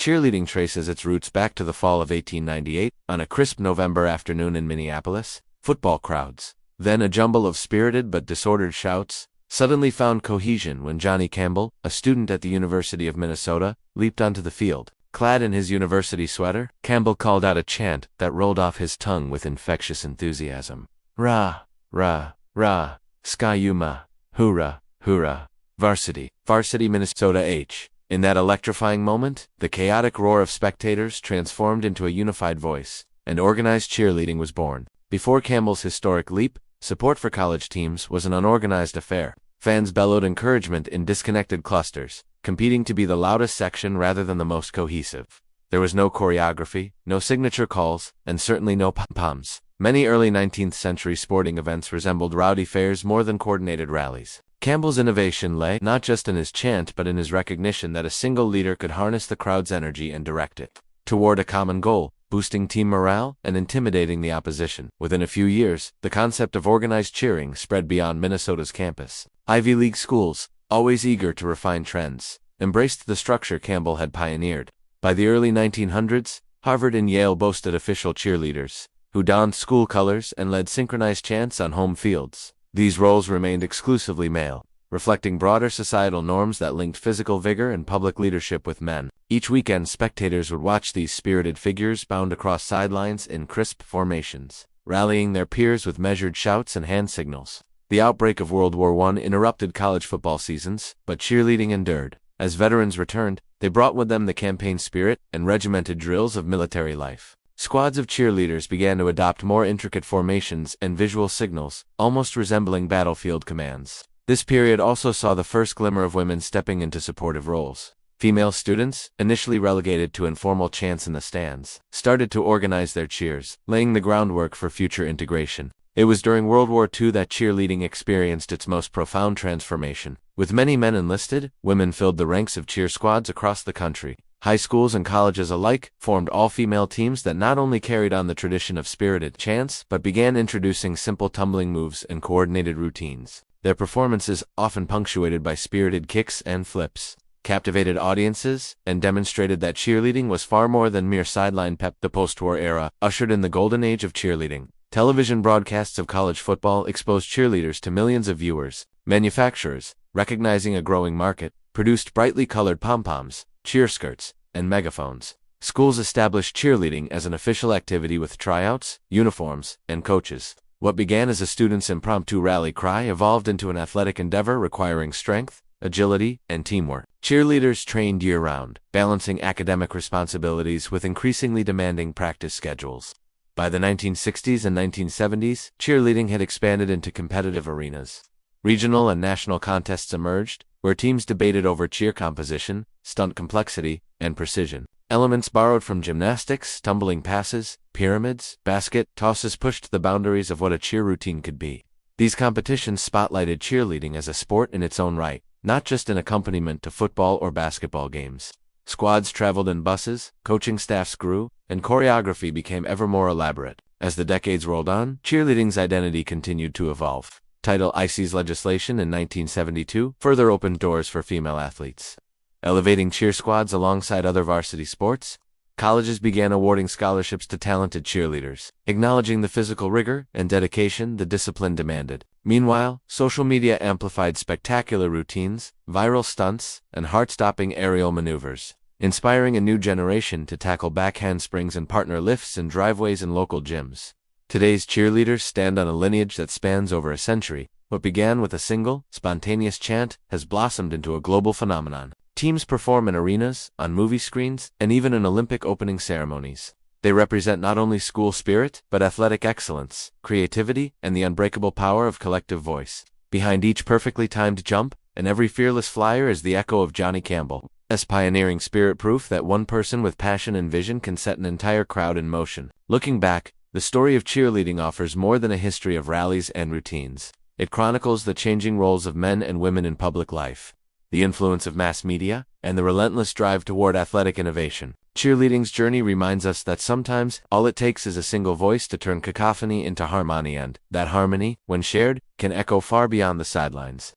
cheerleading traces its roots back to the fall of 1898, on a crisp November afternoon in Minneapolis. Football crowds, then a jumble of spirited but disordered shouts, suddenly found cohesion when Johnny Campbell, a student at the University of Minnesota, leaped onto the field. Clad in his university sweater, Campbell called out a chant that rolled off his tongue with infectious enthusiasm. Rah, rah, rah, Sky-Yuma, hoorah, hoorah, varsity, varsity Minnesota H. In that electrifying moment, the chaotic roar of spectators transformed into a unified voice, and organized cheerleading was born. Before Campbell's historic leap, support for college teams was an unorganized affair. Fans bellowed encouragement in disconnected clusters, competing to be the loudest section rather than the most cohesive. There was no choreography, no signature calls, and certainly no pom-poms. Many early 19th century sporting events resembled rowdy fairs more than coordinated rallies. Campbell's innovation lay not just in his chant but in his recognition that a single leader could harness the crowd's energy and direct it toward a common goal, boosting team morale and intimidating the opposition. Within a few years, the concept of organized cheering spread beyond Minnesota's campus. Ivy League schools, always eager to refine trends, embraced the structure Campbell had pioneered. By the early 1900s, Harvard and Yale boasted official cheerleaders, who donned school colors and led synchronized chants on home fields. These roles remained exclusively male, reflecting broader societal norms that linked physical vigor and public leadership with men. Each weekend, spectators would watch these spirited figures bound across sidelines in crisp formations, rallying their peers with measured shouts and hand signals. The outbreak of World War I interrupted college football seasons, but cheerleading endured. As veterans returned, they brought with them the campaign spirit and regimented drills of military life. Squads of cheerleaders began to adopt more intricate formations and visual signals, almost resembling battlefield commands. This period also saw the first glimmer of women stepping into supportive roles. Female students, initially relegated to informal chants in the stands, started to organize their cheers, laying the groundwork for future integration. It was during World War II that cheerleading experienced its most profound transformation. With many men enlisted, women filled the ranks of cheer squads across the country. High schools and colleges alike formed all-female teams that not only carried on the tradition of spirited chants but began introducing simple tumbling moves and coordinated routines. Their performances, often punctuated by spirited kicks and flips, captivated audiences and demonstrated that cheerleading was far more than mere sideline pep. The post-war era ushered in the golden age of cheerleading. Television broadcasts of college football exposed cheerleaders to millions of viewers. Manufacturers, recognizing a growing market, produced brightly colored pom-poms, cheer skirts, and megaphones. Schools established cheerleading as an official activity with tryouts, uniforms, and coaches. What began as a student's impromptu rally cry evolved into an athletic endeavor requiring strength, agility, and teamwork. Cheerleaders trained year-round, balancing academic responsibilities with increasingly demanding practice schedules. By the 1960s and 1970s, cheerleading had expanded into competitive arenas. Regional and national contests emerged, where teams debated over cheer composition, stunt complexity, and precision. Elements borrowed from gymnastics, tumbling passes, pyramids, basket tosses pushed the boundaries of what a cheer routine could be. These competitions spotlighted cheerleading as a sport in its own right, not just an accompaniment to football or basketball games. Squads traveled in buses, coaching staffs grew, and choreography became ever more elaborate. As the decades rolled on, cheerleading's identity continued to evolve. Title IC's legislation in 1972 further opened doors for female athletes. Elevating cheer squads alongside other varsity sports, colleges began awarding scholarships to talented cheerleaders, acknowledging the physical rigor and dedication the discipline demanded. Meanwhile, social media amplified spectacular routines, viral stunts, and heart-stopping aerial maneuvers, inspiring a new generation to tackle back handsprings and partner lifts in driveways and local gyms. Today's cheerleaders stand on a lineage that spans over a century. What began with a single, spontaneous chant has blossomed into a global phenomenon. Teams perform in arenas, on movie screens, and even in Olympic opening ceremonies. They represent not only school spirit, but athletic excellence, creativity, and the unbreakable power of collective voice. Behind each perfectly timed jump, and every fearless flyer is the echo of Johnny Campbell's pioneering spirit, proof that one person with passion and vision can set an entire crowd in motion. Looking back, the story of cheerleading offers more than a history of rallies and routines. It chronicles the changing roles of men and women in public life, the influence of mass media, and the relentless drive toward athletic innovation. Cheerleading's journey reminds us that sometimes all it takes is a single voice to turn cacophony into harmony, and that harmony, when shared, can echo far beyond the sidelines.